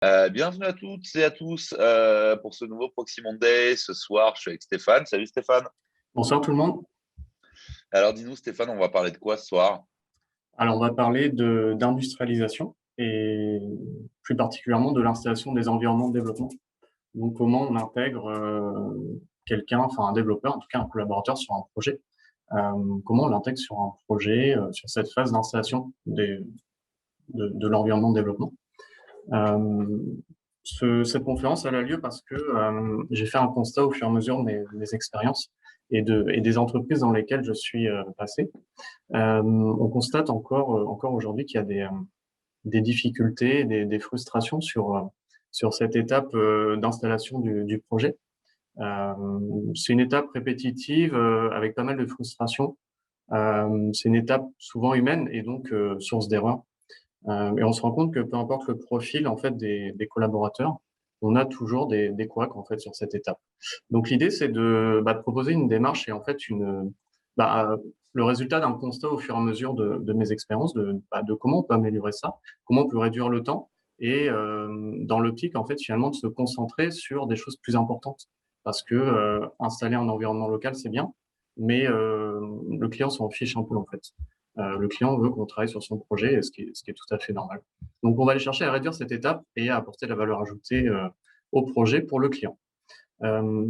Bienvenue à toutes et à tous pour ce nouveau Proxy Monday. Ce soir, je suis avec Stéphane. Salut Stéphane. Bonsoir tout le monde. Alors dis-nous Stéphane, on va parler de quoi ce soir? Alors, on va parler d'industrialisation et plus particulièrement de l'installation des environnements de développement. Donc, comment on intègre quelqu'un, enfin un développeur, en tout cas un collaborateur sur un projet. Comment on l'intègre sur un projet, sur cette phase d'installation de l'environnement de développement. Euh, Cette conférence, elle a lieu parce que j'ai fait un constat au fur et à mesure de mes expériences et des entreprises dans lesquelles je suis passé. On constate encore aujourd'hui qu'il y a des difficultés, des frustrations sur cette étape d'installation du projet. C'est une étape répétitive avec pas mal de frustrations. C'est une étape souvent humaine et donc source d'erreur. Et on se rend compte que peu importe le profil en fait des collaborateurs, on a toujours des couacs en fait sur cette étape. Donc l'idée c'est de proposer une démarche et en fait bah, le résultat d'un constat au fur et à mesure de mes expériences de comment on peut améliorer ça, comment on peut réduire le temps et dans l'optique en fait finalement de se concentrer sur des choses plus importantes parce que installer un environnement local c'est bien, mais le client s'en fiche un peu en fait. Le client veut qu'on travaille sur son projet, ce qui est tout à fait normal. Donc, on va aller chercher à réduire cette étape et à apporter la valeur ajoutée au projet pour le client. Euh,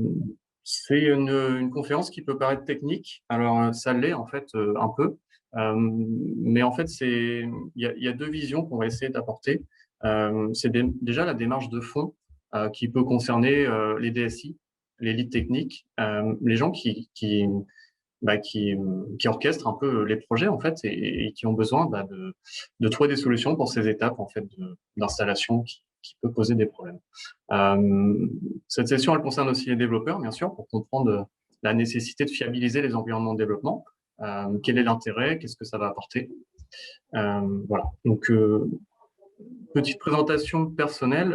c'est une conférence qui peut paraître technique. Alors, ça l'est en fait un peu. Mais en fait, il y a deux visions qu'on va essayer d'apporter. C'est déjà la démarche de fond qui peut concerner les DSI, les leads techniques, les gens qui orchestrent un peu les projets en fait et qui ont besoin de trouver des solutions pour ces étapes en fait d'installation qui peut poser des problèmes. Euh, Cette session elle concerne aussi les développeurs bien sûr pour comprendre la nécessité de fiabiliser les environnements de développement. Quel est l'intérêt, qu'est-ce que ça va apporter. Voilà. Donc petite présentation personnelle.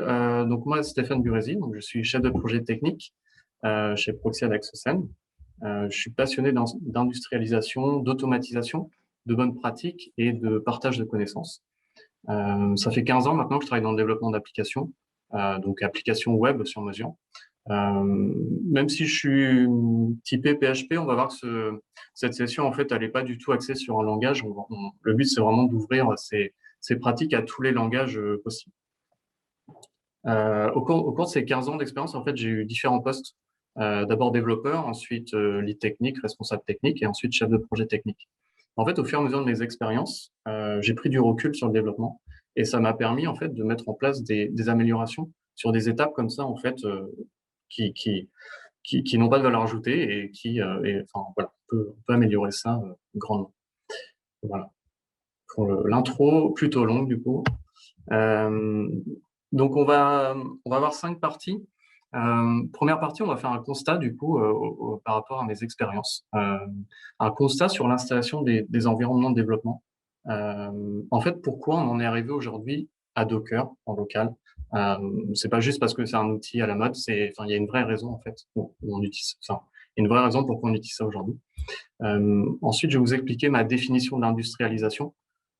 Donc moi Stéphane Burezi, donc je suis chef de projet technique chez Proxy Adexocen. Je suis passionné d'industrialisation, d'automatisation, de bonnes pratiques et de partage de connaissances. Ça fait 15 ans maintenant que je travaille dans le développement d'applications, donc applications web sur mesure. Même si je suis typé PHP, on va voir que cette session, en fait, elle n'est pas du tout axée sur un langage. Le but, c'est vraiment d'ouvrir ces pratiques à tous les langages possibles. Au cours de ces 15 ans d'expérience, en fait, j'ai eu différents postes. D'abord développeur, ensuite lead technique, responsable technique, et ensuite chef de projet technique. En fait, au fur et à mesure de mes expériences, j'ai pris du recul sur le développement et ça m'a permis en fait de mettre en place des améliorations sur des étapes comme ça en fait qui, qui, qui n'ont pas de valeur ajoutée et enfin voilà, on peut améliorer ça grandement. Voilà pour l'intro plutôt longue du coup. Euh, donc on va avoir 5 parties. Première partie, on va faire un constat du coup par rapport à mes expériences. Un constat sur l'installation des environnements de développement. En fait, pourquoi on en est arrivé aujourd'hui à Docker en local. C'est pas juste parce que c'est un outil à la mode, enfin, il y a une vraie raison en fait où on utilise ça. Il y a une vraie raison pourquoi on utilise ça aujourd'hui. Ensuite, je vais vous expliquer ma définition d'industrialisation.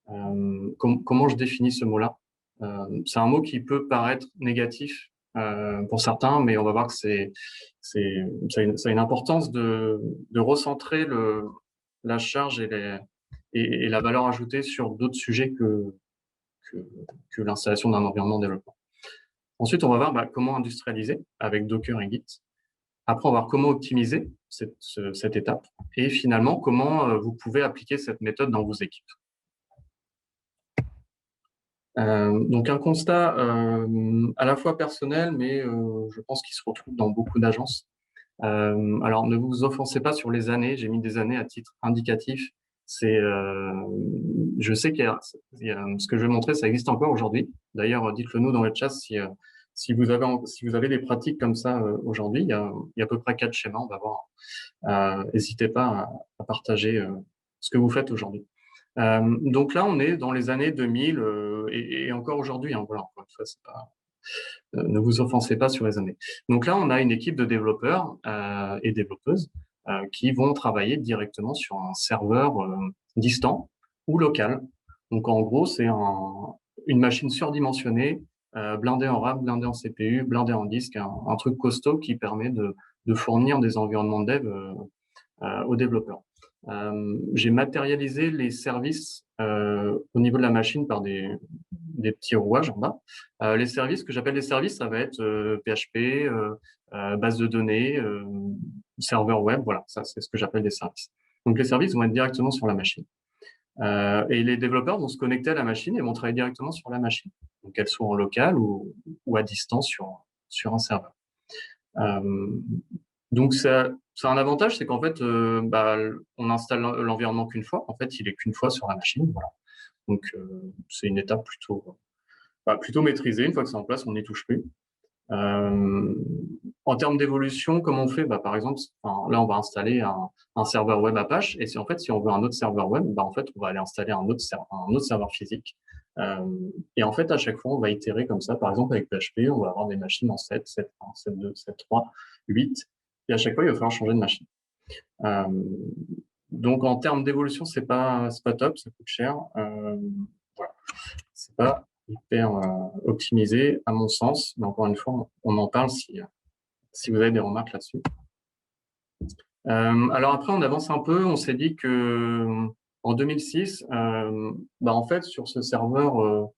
Comment je définis ce mot-là? C'est un mot qui peut paraître négatif pour certains, mais on va voir que ça a une importance de recentrer la charge et la valeur ajoutée sur d'autres sujets que, que l'installation d'un environnement de développement. Ensuite, on va voir comment industrialiser avec Docker et Git. Après, on va voir comment optimiser cette étape. Et finalement, comment vous pouvez appliquer cette méthode dans vos équipes. Donc un constat à la fois personnel, mais je pense qu'il se retrouve dans beaucoup d'agences. Alors ne vous offensez pas sur les années, j'ai mis des années à titre indicatif. Je sais ce que je vais montrer, ça existe encore aujourd'hui. D'ailleurs, dites-le nous dans le chat si vous avez des pratiques comme ça aujourd'hui. Il y a à peu près 4 schémas, on va voir. N'hésitez pas à partager ce que vous faites aujourd'hui. Donc là, on est dans les années 2000 et encore aujourd'hui. Hein, voilà, encore une fois, ne vous offensez pas sur les années. Donc là, on a une équipe de développeurs et développeuses qui vont travailler directement sur un serveur distant ou local. Donc en gros, c'est une machine surdimensionnée blindé en RAM, blindé en CPU, blindé en disque, un truc costaud qui permet de fournir des environnements de dev aux développeurs. J'ai matérialisé les services au niveau de la machine par des petits rouages en bas. Les services que j'appelle des services, ça va être PHP, base de données, serveur web, voilà, ça c'est ce que j'appelle des services. Donc les services vont être directement sur la machine. Et les développeurs vont se connecter à la machine et vont travailler directement sur la machine. Donc qu'elle soit en local ou à distance sur un serveur. Donc ça a un avantage, c'est qu'en fait, on installe l'environnement qu'une fois. En fait, il est qu'une fois sur la machine. Voilà. Donc c'est une étape plutôt maîtrisée. Une fois que c'est en place, on n'y touche plus. En termes d'évolution, comment on fait? Par exemple, là, on va installer un serveur web Apache. Et si on veut un autre serveur web, en fait, on va aller installer un autre serveur physique. Et en fait, à chaque fois, on va itérer comme ça. Par exemple, avec PHP, on va avoir des machines en 7, 7.1, 7.2, 7.3, 8. Et à chaque fois, il va falloir changer de machine. Donc, en termes d'évolution, c'est pas top, ça coûte cher. Voilà. C'est pas hyper optimisé, à mon sens. Mais encore une fois, on en parle si vous avez des remarques là-dessus. Alors après, on avance un peu. On s'est dit que en 2006, en fait, sur ce serveur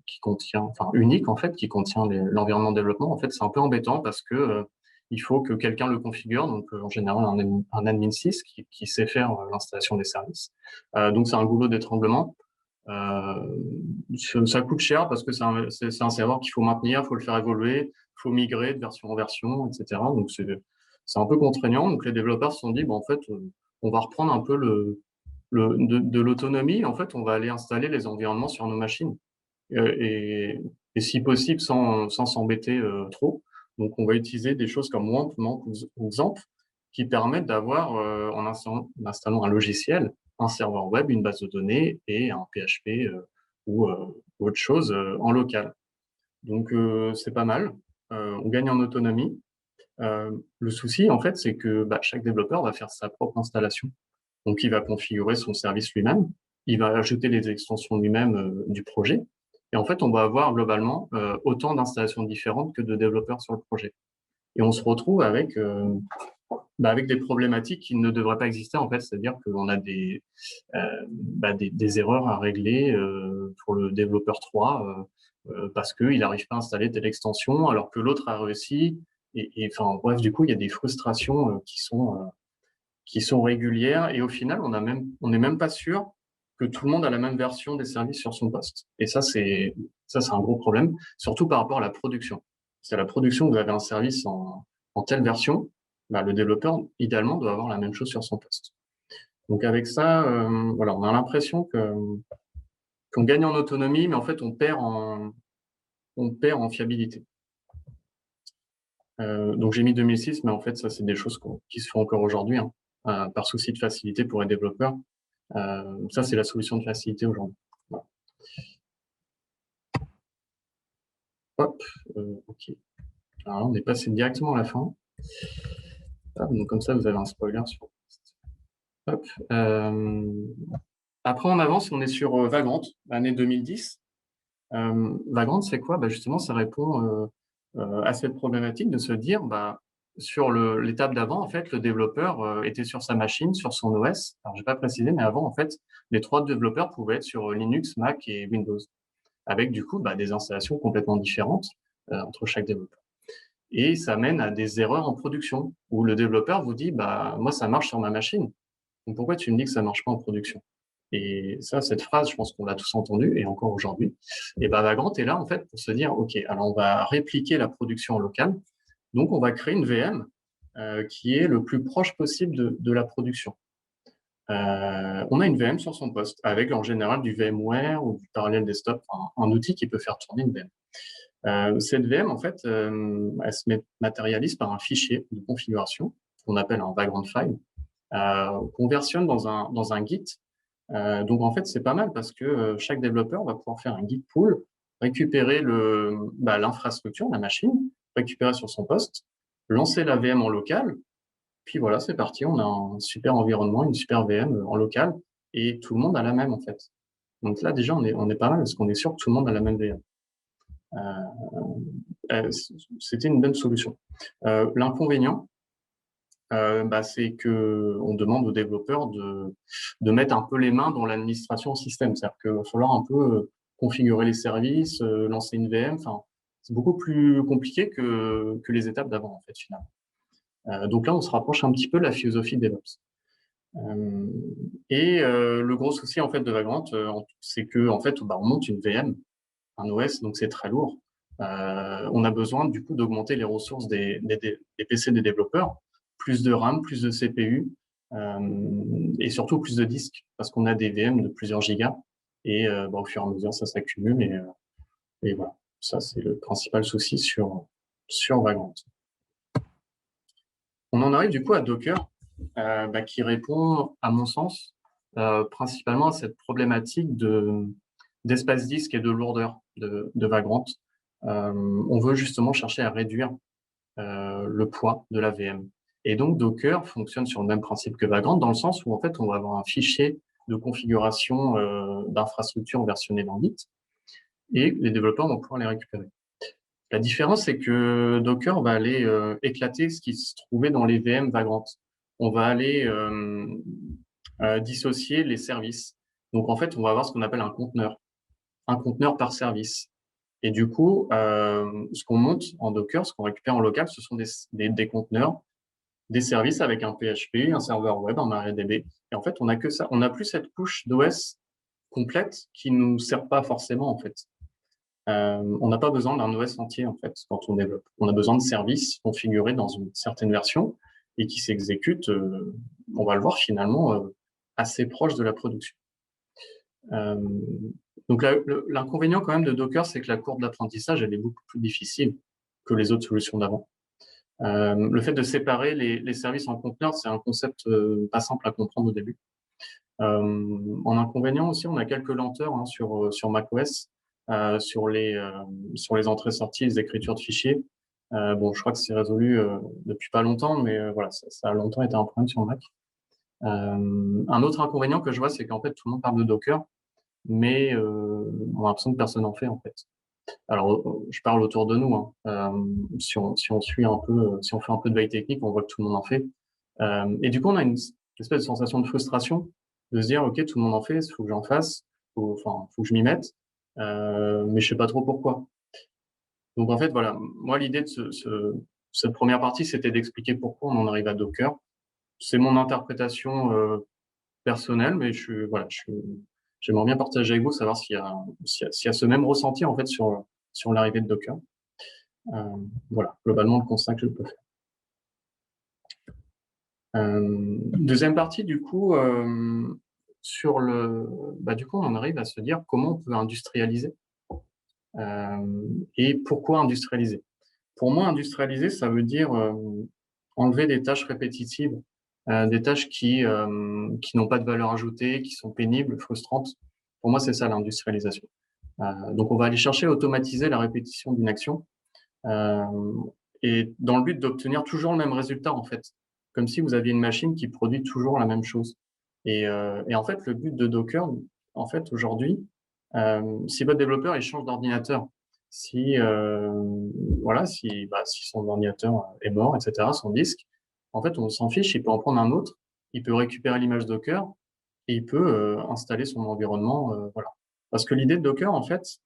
qui contient, enfin unique en fait, qui contient l'environnement de développement, en fait, c'est un peu embêtant parce que il faut que quelqu'un le configure, donc en général un admin 6 qui sait faire l'installation des services. Donc c'est un goulot d'étranglement. Ça coûte cher parce que c'est un serveur qu'il faut maintenir, il faut le faire évoluer, il faut migrer de version en version, etc. Donc c'est un peu contraignant. Donc les développeurs se sont dit, en fait, on va reprendre un peu de l'autonomie. En fait, on va aller installer les environnements sur nos machines et si possible sans s'embêter trop. Donc on va utiliser des choses comme WAMP, MAMP ou XAMPP qui permettent d'avoir, en installant un logiciel, un serveur web, une base de données et un PHP ou autre chose en local. Donc c'est pas mal. On gagne en autonomie. Le souci, en fait, c'est que chaque développeur va faire sa propre installation. Donc il va configurer son service lui-même. Il va ajouter les extensions lui-même du projet. Et en fait, on va avoir globalement autant d'installations différentes que de développeurs sur le projet. Et on se retrouve avec des problématiques qui ne devraient pas exister en fait, c'est-à-dire qu'on a des erreurs à régler pour le développeur 3 parce qu'il n'arrive pas à installer telle extension alors que l'autre a réussi. Et enfin bref, du coup, il y a des frustrations qui sont régulières et au final, on n'est même pas sûr que tout le monde a la même version des services sur son poste. Et ça, c'est un gros problème, surtout par rapport à la production. Si à la production, vous avez un service en telle version, le développeur, idéalement, doit avoir la même chose sur son poste. Donc avec ça, on a l'impression qu'on gagne en autonomie, mais en fait, on perd en fiabilité. Donc j'ai mis 2006, mais en fait, ça, c'est des choses qui se font encore aujourd'hui, par souci de facilité pour les développeurs. Ça, c'est la solution de facilité aujourd'hui. Voilà. Hop, OK. Alors, on est passé directement à la fin. Donc comme ça, vous avez un spoiler sur. Hop. Après, on avance, on est sur Vagrant, année 2010. Vagrant, c'est quoi? Justement, ça répond à cette problématique de se dire, sur l'étape d'avant, en fait, le développeur était sur sa machine, sur son OS. Alors, je n'ai pas précisé, mais avant, en fait, les 3 développeurs pouvaient être sur Linux, Mac et Windows, avec du coup des installations complètement différentes entre chaque développeur. Et ça mène à des erreurs en production, où le développeur vous dit, moi, ça marche sur ma machine. Donc, pourquoi tu me dis que ça marche pas en production? Et ça, cette phrase, je pense qu'on l'a tous entendue, et encore aujourd'hui. Et Vagrant est là, en fait, pour se dire, OK, alors on va répliquer la production en local. Donc, on va créer une VM qui est le plus proche possible de la production. On a une VM sur son poste, avec en général du VMware ou du Parallel Desktop, un outil qui peut faire tourner une VM. Cette VM, en fait, elle se matérialise par un fichier de configuration qu'on appelle un Vagrant file, qu'on versionne dans un Git. Donc, en fait, c'est pas mal parce que chaque développeur va pouvoir faire un Git pull, récupérer l'infrastructure, la machine, récupérer sur son poste, lancer la VM en local, puis voilà, c'est parti. On a un super environnement, une super VM en local, et tout le monde a la même, en fait. Donc là, déjà, on est pas mal parce qu'on est sûr que tout le monde a la même VM. C'était une bonne solution. L'inconvénient, c'est que on demande aux développeurs de mettre un peu les mains dans l'administration au système. C'est-à-dire qu'il va falloir un peu configurer les services, lancer une VM. Enfin, c'est beaucoup plus compliqué que les étapes d'avant, en fait, finalement. Donc là, on se rapproche un petit peu de la philosophie DevOps. Le gros souci en fait de Vagrant, c'est que en fait, on monte une VM, un OS, donc c'est très lourd. On a besoin du coup d'augmenter les ressources des PC des développeurs, plus de RAM, plus de CPU, et surtout plus de disques, parce qu'on a des VM de plusieurs gigas, et au fur et à mesure ça s'accumule, et voilà. Ça c'est le principal souci sur Vagrant. On en arrive du coup à Docker, qui répond, à mon sens, principalement à cette problématique d'espace disque et de lourdeur de Vagrant. On veut justement chercher à réduire le poids de la VM. Et donc Docker fonctionne sur le même principe que Vagrant, dans le sens où en fait on va avoir un fichier de configuration d'infrastructure versionné dans Git, et les développeurs vont pouvoir les récupérer. La différence, c'est que Docker va aller éclater ce qui se trouvait dans les VM Vagrant. On va aller dissocier les services. Donc, en fait, on va avoir ce qu'on appelle un conteneur par service. Et du coup, ce qu'on monte en Docker, ce qu'on récupère en local, ce sont des conteneurs, des services avec un PHP, un serveur web, un MariaDB. Et en fait, on n'a que ça. On n'a plus cette couche d'OS complète qui nous sert pas forcément, en fait. On n'a pas besoin d'un OS entier, en fait, quand on développe. On a besoin de services configurés dans une certaine version et qui s'exécutent, on va le voir finalement, assez proche de la production. Donc l'inconvénient quand même de Docker, c'est que la courbe d'apprentissage, elle est beaucoup plus difficile que les autres solutions d'avant. Le fait de séparer les services en conteneurs, c'est un concept pas simple à comprendre au début. En inconvénient aussi, on a quelques lenteurs sur macOS, sur les entrées-sorties, les écritures de fichiers. Je crois que c'est résolu depuis pas longtemps, mais voilà, ça a longtemps été un problème sur Mac. Un autre inconvénient que je vois, c'est qu'en fait, tout le monde parle de Docker, mais on a l'impression que personne n'en fait, en fait. Alors, je parle autour de nous, hein. Si on suit un peu, si on fait un peu de veille technique, on voit que tout le monde en fait. Et du coup, on a une espèce de sensation de frustration de se dire, OK, tout le monde en fait, il faut que j'en fasse, faut que je m'y mette, mais je sais pas trop pourquoi. Donc, en fait, voilà, moi, l'idée de cette première partie, c'était d'expliquer pourquoi on en arrive à Docker. C'est mon interprétation personnelle, mais j'aimerais bien partager avec vous, savoir s'il y a ce même ressenti, en fait, sur l'arrivée de Docker. Voilà, globalement, le constat que je peux faire. Deuxième partie, du coup, on en arrive à se dire comment on peut industrialiser et pourquoi industrialiser. Pour moi, industrialiser, ça veut dire enlever des tâches répétitives, des tâches qui n'ont pas de valeur ajoutée, qui sont pénibles, frustrantes. Pour moi, c'est ça l'industrialisation. Donc, on va aller chercher à automatiser la répétition d'une action et dans le but d'obtenir toujours le même résultat, en fait, comme si vous aviez une machine qui produit toujours la même chose. Et en fait, le but de Docker, en fait, aujourd'hui, si votre développeur il change d'ordinateur, si son ordinateur est mort, etc., son disque, en fait, on s'en fiche, il peut en prendre un autre, il peut récupérer l'image Docker et il peut installer son environnement, voilà. Parce que l'idée de Docker, en fait,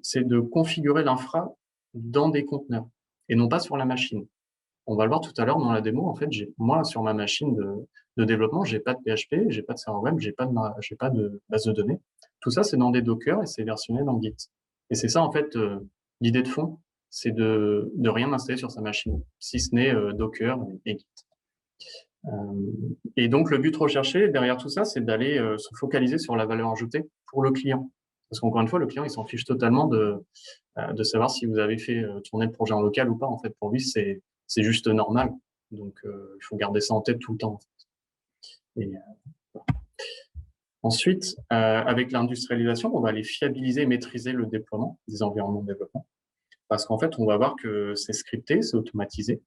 c'est de configurer l'infra dans des conteneurs et non pas sur la machine. On va le voir tout à l'heure dans la démo. En fait, moi, sur ma machine de développement, j'ai pas de PHP, j'ai pas de serveur web, j'ai pas de base de données. Tout ça, c'est dans des Docker et c'est versionné dans Git. Et c'est ça, en fait, l'idée de fond, c'est de rien installer sur sa machine, si ce n'est Docker et Git. Et donc, le but recherché derrière tout ça, c'est d'aller se focaliser sur la valeur ajoutée pour le client. Parce qu'encore une fois, le client, il s'en fiche totalement de savoir si vous avez fait tourner le projet en local ou pas. En fait, pour lui, c'est juste normal. Donc, il faut garder ça en tête tout le temps. En fait. Et, voilà. Ensuite, avec l'industrialisation, on va aller fiabiliser et maîtriser le déploiement des environnements de développement. Parce qu'en fait, on va voir que c'est scripté, c'est automatisé.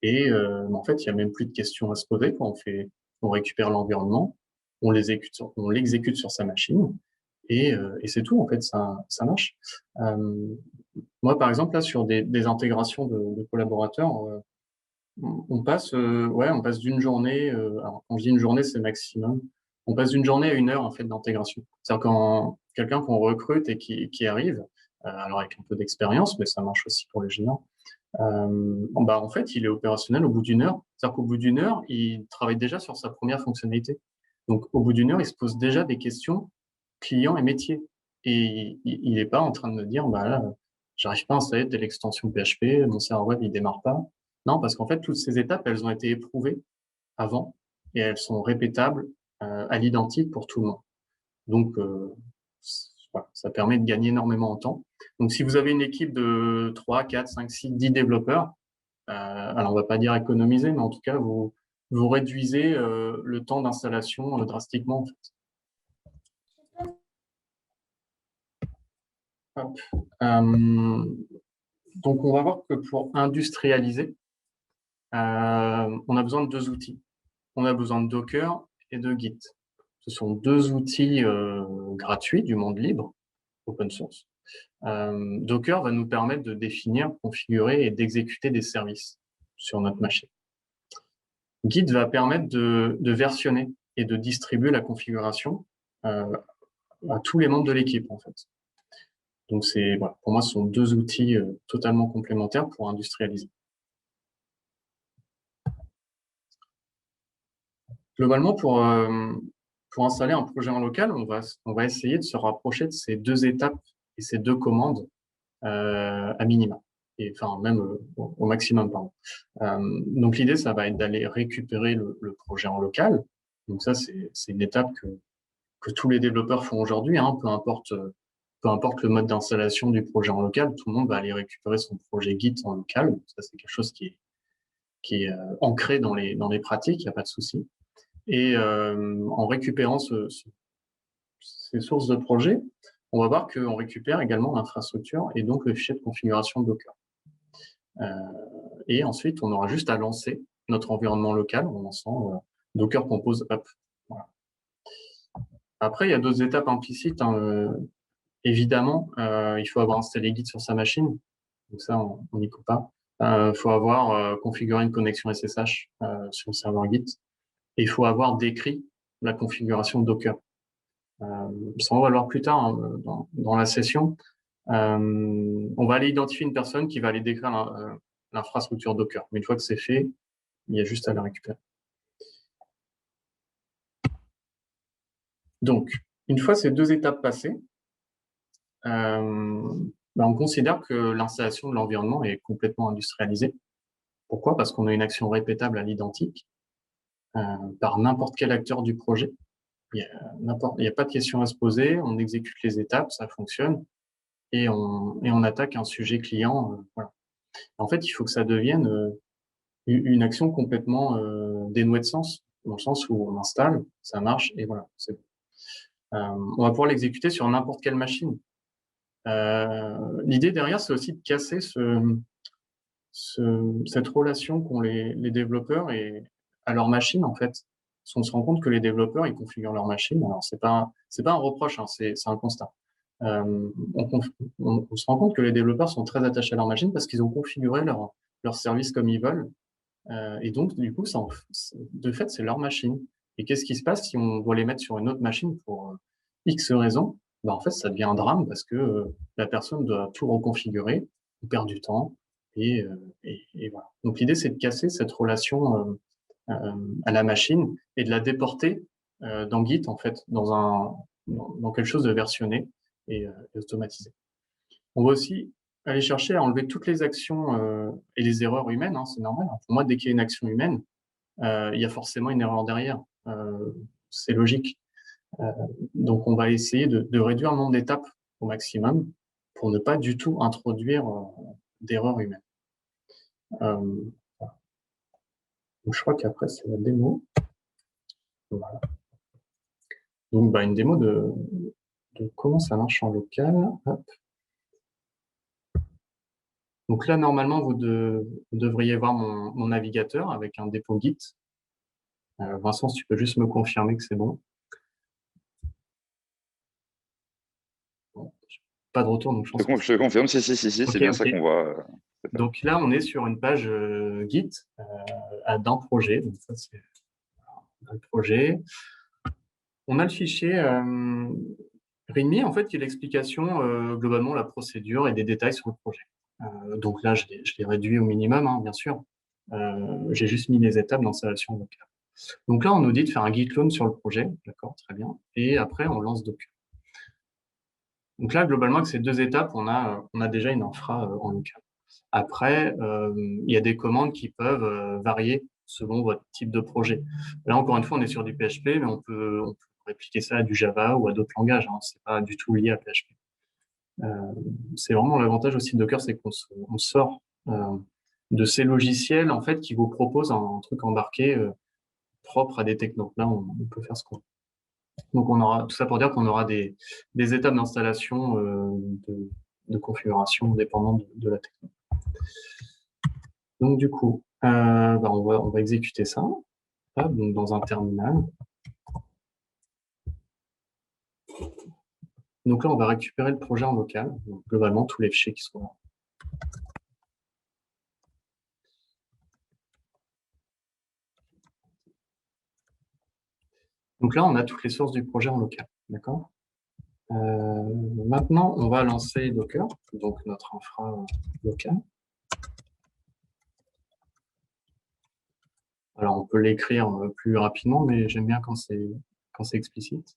Et en fait, il n'y a même plus de questions à se poser quand on récupère l'environnement. on l'exécute sur sa machine, et c'est tout, en fait, ça marche. Moi, par exemple, là, sur des intégrations de collaborateurs, on passe d'une journée, alors quand je dis une journée, c'est maximum, on passe d'une journée à 1 heure, en fait, d'intégration. C'est-à-dire quand quelqu'un qu'on recrute et qui arrive, alors avec un peu d'expérience, mais ça marche aussi pour les juniors, en fait, il est opérationnel au bout d'1 heure. C'est-à-dire qu'au bout d'1 heure, il travaille déjà sur sa première fonctionnalité. Donc, au bout d'1 heure, il se pose déjà des questions clients et métiers. Et il n'est pas en train de me dire, bah là, j'arrive pas à installer telle extension PHP, mon serveur web, il démarre pas. Non, parce qu'en fait, toutes ces étapes, elles ont été éprouvées avant et elles sont répétables à l'identique pour tout le monde. Donc, voilà, ça permet de gagner énormément en temps. Donc, si vous avez une équipe de 3, 4, 5, 6, 10 développeurs, alors on va pas dire économiser, mais en tout cas, vous réduisez le temps d'installation drastiquement, en fait. Hop. Donc, on va voir que pour industrialiser, on a besoin de 2 outils. On a besoin de Docker et de Git. Ce sont 2 outils gratuits du monde libre, open source. Docker va nous permettre de définir, configurer et d'exécuter des services sur notre machine. Git va permettre de versionner et de distribuer la configuration à tous les membres de l'équipe, en fait. Donc, voilà, pour moi, ce sont 2 outils totalement complémentaires pour industrialiser. Globalement, pour installer un projet en local, on va essayer de se rapprocher de ces 2 étapes et ces 2 commandes à minima, et enfin même au maximum, pardon. Donc l'idée, ça va être d'aller récupérer le projet en local. Donc ça, c'est une étape que tous les développeurs font aujourd'hui, hein, peu importe le mode d'installation du projet en local, tout le monde va aller récupérer son projet Git en local. Ça, c'est quelque chose qui est ancré dans les pratiques, il n'y a pas de souci. Et en récupérant ces sources de projet, on va voir qu'on récupère également l'infrastructure et donc le fichier de configuration de Docker. Et ensuite, on aura juste à lancer notre environnement local en lançant Docker Compose Up. Voilà. Après, il y a d'autres étapes implicites, hein. Évidemment, il faut avoir installé Git sur sa machine. Donc ça, on n'y coupe pas. Il faut avoir configuré une connexion SSH sur le serveur Git. Et il faut avoir décrit la configuration Docker. Ça, on va le voir plus tard, hein, dans la session. On va aller identifier une personne qui va aller décrire l'infrastructure Docker. Mais une fois que c'est fait, il y a juste à la récupérer. Donc, une fois ces 2 étapes passées, on considère que l'installation de l'environnement est complètement industrialisée. Pourquoi? Parce qu'on a une action répétable à l'identique par n'importe quel acteur du projet. Il n'y a pas de question à se poser, on exécute les étapes, ça fonctionne, et on attaque un sujet client. Voilà. En fait, il faut que ça devienne une action complètement dénuée de sens, dans le sens où on installe, ça marche, et voilà. On va pouvoir l'exécuter sur n'importe quelle machine. L'idée derrière, c'est aussi de casser cette relation qu'ont les développeurs à leur machine, en fait. Parce qu'on se rend compte que les développeurs, ils configurent leur machine. Alors, c'est pas un reproche, hein, c'est un constat. On se rend compte que les développeurs sont très attachés à leur machine parce qu'ils ont configuré leur service comme ils veulent. Et donc, du coup, de fait, c'est leur machine. Et qu'est-ce qui se passe si on doit les mettre sur une autre machine pour X raisons? En fait, ça devient un drame parce que la personne doit tout reconfigurer, on perd du temps, et voilà. Donc, l'idée, c'est de casser cette relation à la machine et de la déporter dans Git, en fait, dans quelque chose de versionné et automatisé. On va aussi aller chercher à enlever toutes les actions et les erreurs humaines, hein, c'est normal. Pour moi, dès qu'il y a une action humaine, il y a forcément une erreur derrière. C'est logique. Donc, on va essayer de réduire le nombre d'étapes au maximum pour ne pas du tout introduire d'erreurs humaines. Voilà. Donc, je crois qu'après, c'est la démo. Voilà. Donc, une démo de comment ça marche en local. Hop. Donc là, normalement, vous devriez voir mon navigateur avec un dépôt Git. Vincent, si tu peux juste me confirmer que c'est bon. pas de retour, donc je pense que Je te confirme, si, c'est Ok, bien ok. ça qu'on voit. Donc là, on est sur une page Git d'un projet. Donc ça, c'est un projet. On a le fichier README, en fait, qui est l'explication, globalement, la procédure et des détails sur le projet. Donc là, je l'ai réduit au minimum, hein, bien sûr. J'ai juste mis les étapes d'installation locale. Donc là, on nous dit de faire un git clone sur le projet. D'accord, très bien. Et après, on lance Docker. Donc là, globalement, avec ces deux étapes, on a déjà une infra en local. Après, il y a des commandes qui peuvent varier selon votre type de projet. Là, encore une fois, on est sur du PHP, mais on peut répliquer ça à du Java ou à d'autres langages. Hein. C'est pas du tout lié à PHP. C'est vraiment l'avantage aussi de Docker, c'est on sort de ces logiciels en fait qui vous proposent un truc embarqué propre à des technos. Là, on peut faire ce qu'on veut. Donc, on aura tout ça pour dire qu'on aura des étapes d'installation de configuration dépendantes de la techno. Donc, du coup, on va exécuter ça. Hop, donc dans un terminal. Donc là, on va récupérer le projet en local. Donc, globalement, tous les fichiers qui sont là. Donc là, on a toutes les sources du projet en local. D'accord. Maintenant, on va lancer Docker, donc notre infra locale. Alors, on peut l'écrire plus rapidement, mais j'aime bien quand c'est explicite.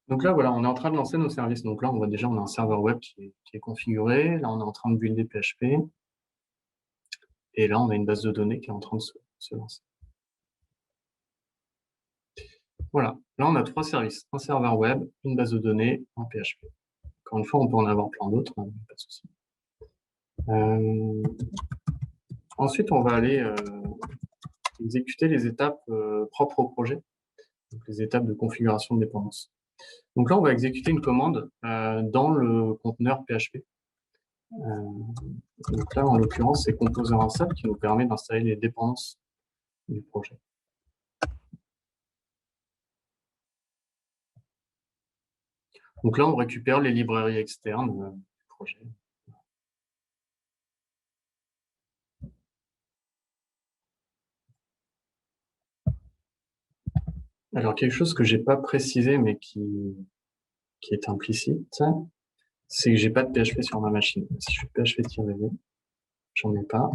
Donc là, voilà, on est en train de lancer nos services. Donc là, on voit déjà, on a un serveur web qui est configuré. Là, on est en train de builder PHP. Et là, on a une base de données qui est en train de se lancer. Voilà, là, on a trois services. Un serveur web, une base de données, un PHP. Encore une fois, on peut en avoir plein d'autres, hein, pas de souci. Ensuite, on va aller exécuter les étapes propres au projet, donc les étapes de configuration de dépendance. Donc là, on va exécuter une commande dans le conteneur PHP. Donc là, en l'occurrence, c'est composer install qui nous permet d'installer les dépendances du projet. Donc là, on récupère les librairies externes du projet. Alors, quelque chose que j'ai pas précisé, mais qui est implicite, c'est que j'ai pas de PHP sur ma machine. Si je fais PHP-v, j'en ai pas.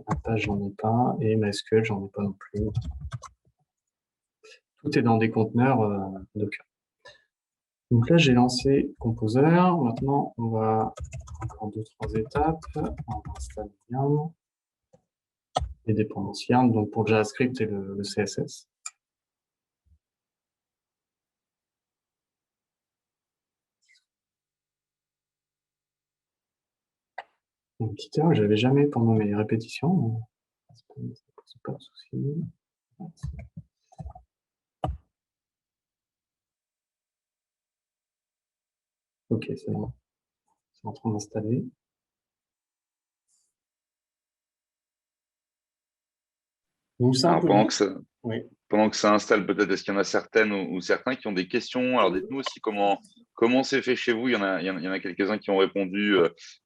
Apache, j'en ai pas. Et MySQL, j'en ai pas non plus. Tout est dans des conteneurs Docker. Donc là, j'ai lancé Composer. Maintenant, on va encore deux, trois étapes. On va installer Yarn, les dépendances Yarn, donc pour JavaScript et le CSS. Une petite heure, j'avais jamais pendant mes répétitions. C'est pas de souci. Ok, c'est bon. C'est en train d'installer. Donc ça, un Alors, peu vite. Oui. pendant que ça installe, peut-être, est-ce qu'il y en a certaines ou certains qui ont des questions? Alors, dites-nous aussi comment c'est fait chez vous. Il y en a quelques-uns qui ont répondu.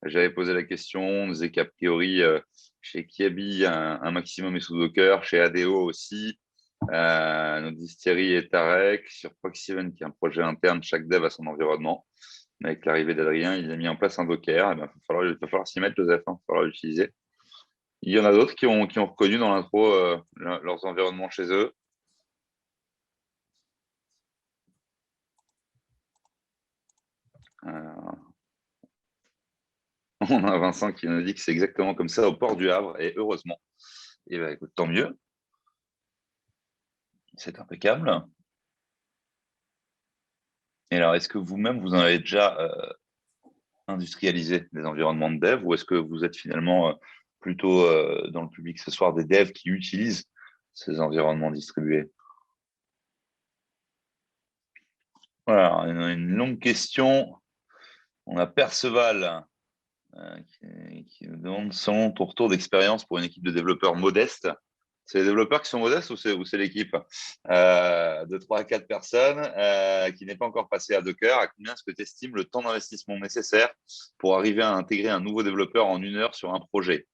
J'avais posé la question. On disait qu'a priori, chez Kiabi, un maximum est sous Docker. Chez ADO aussi. Notre distillerie est Tarek. Sur Proxyven, qui est un projet interne, chaque dev a son environnement. Avec l'arrivée d'Adrien, il a mis en place un Docker. Il va falloir s'y mettre, Joseph. Il va falloir l'utiliser. Il y en a d'autres qui ont reconnu dans l'intro leurs environnements chez eux. On a Vincent qui nous dit que c'est exactement comme ça au port du Havre, et heureusement. Et bien, écoute, tant mieux. C'est impeccable. Et alors, est-ce que vous-même, vous en avez déjà industrialisé des environnements de dev, ou est-ce que vous êtes finalement plutôt dans le public ce soir des devs qui utilisent ces environnements distribués? Voilà, une longue question. On a Perceval qui nous demande, selon ton retour d'expérience pour une équipe de développeurs modeste, C'est les développeurs qui sont modestes ou c'est l'équipe de 3 à 4 personnes qui n'est pas encore passée à Docker? À combien est-ce que tu estimes le temps d'investissement nécessaire pour arriver à intégrer un nouveau développeur en 1 heure sur un projet?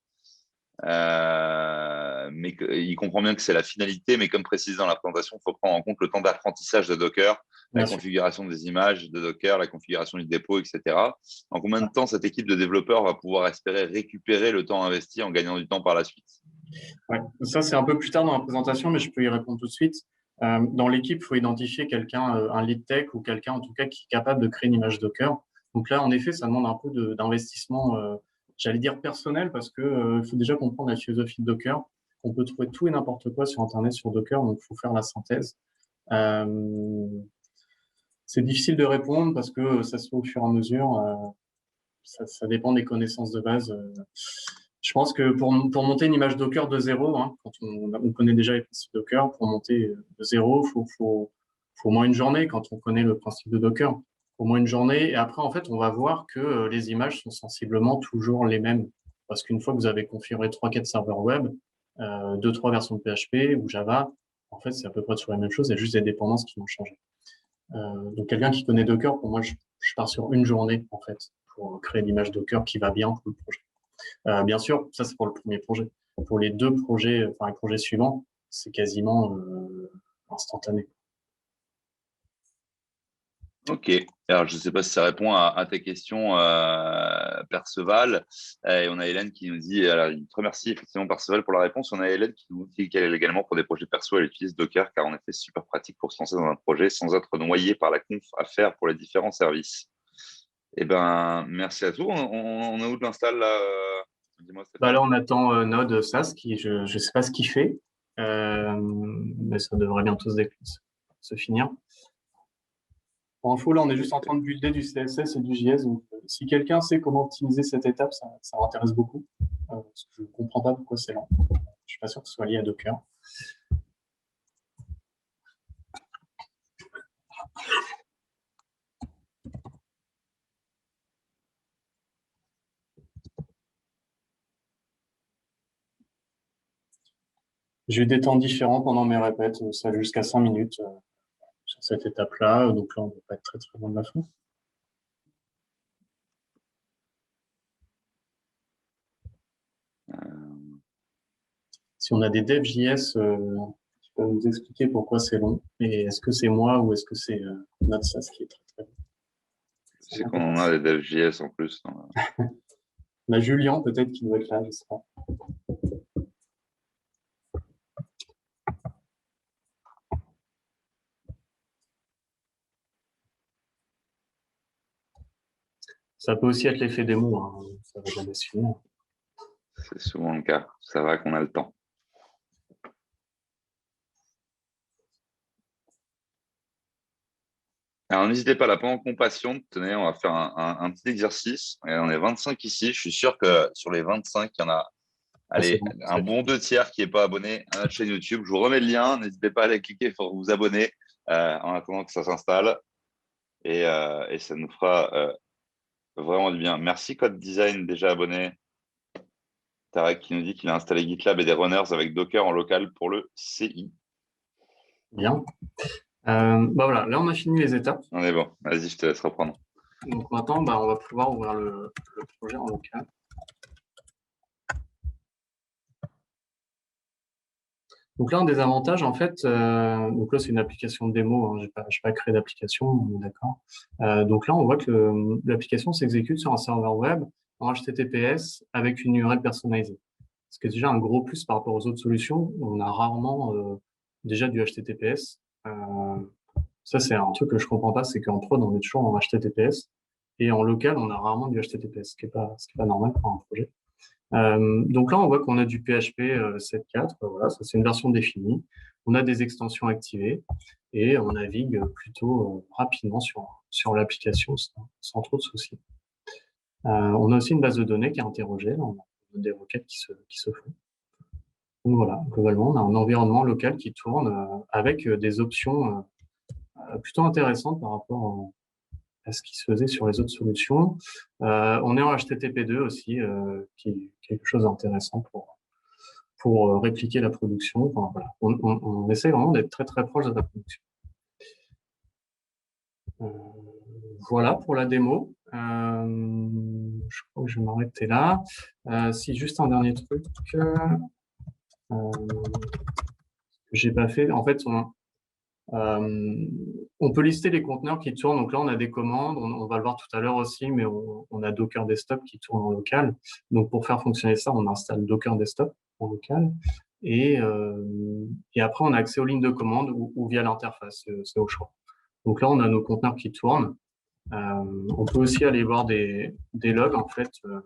Mais il comprend bien que c'est la finalité, mais comme précisé dans la présentation, il faut prendre en compte le temps d'apprentissage de Docker, la Bien sûr. configuration des images de Docker, la configuration du dépôt, etc. En combien de temps cette équipe de développeurs va pouvoir espérer récupérer le temps investi en gagnant du temps par la suite? Ouais. Ça, c'est un peu plus tard dans la présentation, mais je peux y répondre tout de suite. Dans l'équipe, il faut identifier quelqu'un, un lead tech ou quelqu'un en tout cas qui est capable de créer une image Docker. Donc là, en effet, ça demande un peu d'investissement, j'allais dire personnel, parce que faut déjà comprendre la philosophie de Docker. On peut trouver tout et n'importe quoi sur Internet sur Docker, donc il faut faire la synthèse. C'est difficile de répondre parce que ça se fait au fur et à mesure. Ça dépend des connaissances de base. Je pense que pour monter une image Docker de zéro, hein, quand on connaît déjà les principes Docker, pour monter de zéro, faut au moins une journée quand on connaît le principe de Docker. Au moins une journée. Et après, en fait, on va voir que les images sont sensiblement toujours les mêmes. Parce qu'une fois que vous avez configuré 3-4 serveurs web, 2-3 versions de PHP ou Java, en fait, c'est à peu près sur la même chose. Il y a juste des dépendances qui vont changer. Donc, quelqu'un qui connaît Docker, pour moi, je pars sur une journée, en fait, pour créer l'image Docker qui va bien pour le projet. Bien sûr, ça, c'est pour le premier projet. Pour les deux projets, enfin, les projets suivants, c'est quasiment instantané. Ok. Alors, je ne sais pas si ça répond à tes questions, Perceval. Et on a Hélène qui nous dit, alors, il te remercie effectivement Perceval pour la réponse. On a Hélène qui nous dit qu'elle également pour des projets perso, elle utilise Docker car en effet, c'est super pratique pour se lancer dans un projet sans être noyé par la conf à faire pour les différents services. Eh ben, merci à tous. On est où de l'install là? Dis-moi, Bah Stéphane. là, on attend Node SAS, qui je ne sais pas ce qu'il fait, mais ça devrait bientôt se finir. Pour info, là, on est juste en train de builder du CSS et du JS. Donc, si quelqu'un sait comment optimiser cette étape, ça m'intéresse beaucoup. Parce que je ne comprends pas pourquoi c'est lent. Je ne suis pas sûr que ce soit lié à Docker. J'ai eu des temps différents pendant mes répètes, ça allait jusqu'à 5 minutes sur cette étape-là. Donc là, on ne va pas être très très loin de la fin. Si on a des devs JS qui peuvent nous expliquer pourquoi c'est long, et est-ce que c'est moi ou est-ce que c'est notre SAS qui est très très long. C'est qu'on en a des devs JS en plus. On a Julien peut-être qui doit être là, je ne sais pas. Ça peut aussi être l'effet démo, hein. Ça va jamais se finir. C'est souvent le cas. Ça va qu'on a le temps. Alors, n'hésitez pas, là, pendant qu'on patiente, tenez, on va faire un petit exercice. Et on est 25 ici. Je suis sûr que sur les 25, il y en a C'est allez, bon, un bon 2 tiers qui n'est pas abonné à notre chaîne YouTube. Je vous remets le lien. N'hésitez pas à aller cliquer pour vous abonner en attendant que ça s'installe. Et ça nous fera vraiment du bien. Merci Code Design, déjà abonné. Tarek qui nous dit qu'il a installé GitLab et des runners avec Docker en local pour le CI. bien. Voilà, là on a fini les étapes. On est bon. Vas-y, je te laisse reprendre. Donc maintenant, on va pouvoir ouvrir le projet en local. Donc là, un des avantages, en fait, donc là c'est une application de démo, hein, je n'ai pas créé d'application, d'accord. Donc là, on voit que l'application s'exécute sur un serveur web en HTTPS avec une URL personnalisée. Ce qui est déjà un gros plus par rapport aux autres solutions. On a rarement déjà du HTTPS. Ça, c'est un truc que je comprends pas, c'est qu'en prod, on est toujours en HTTPS et en local, on a rarement du HTTPS, ce qui est pas normal pour un projet. Donc là, on voit qu'on a du PHP 7.4, voilà, ça c'est une version définie. On a des extensions activées et on navigue plutôt rapidement sur l'application sans trop de soucis. On a aussi une base de données qui est interrogée, on a des requêtes qui se font. Donc voilà, globalement, on a un environnement local qui tourne avec des options plutôt intéressantes par rapport à ce qui se faisait sur les autres solutions. On est en HTTP2 aussi, qui est quelque chose d'intéressant pour répliquer la production. Enfin, voilà. On essaie vraiment d'être très très proche de la production. Voilà pour la démo. Je crois que je vais m'arrêter là. Si juste un dernier truc que j'ai pas fait. En fait, on peut lister les conteneurs qui tournent. Donc là, on a des commandes. On va le voir tout à l'heure aussi, mais on a Docker Desktop qui tourne en local. Donc pour faire fonctionner ça, on installe Docker Desktop en local. Et après, on a accès aux lignes de commande ou via l'interface. C'est au choix. Donc là, on a nos conteneurs qui tournent. On peut aussi aller voir des logs, en fait. Alors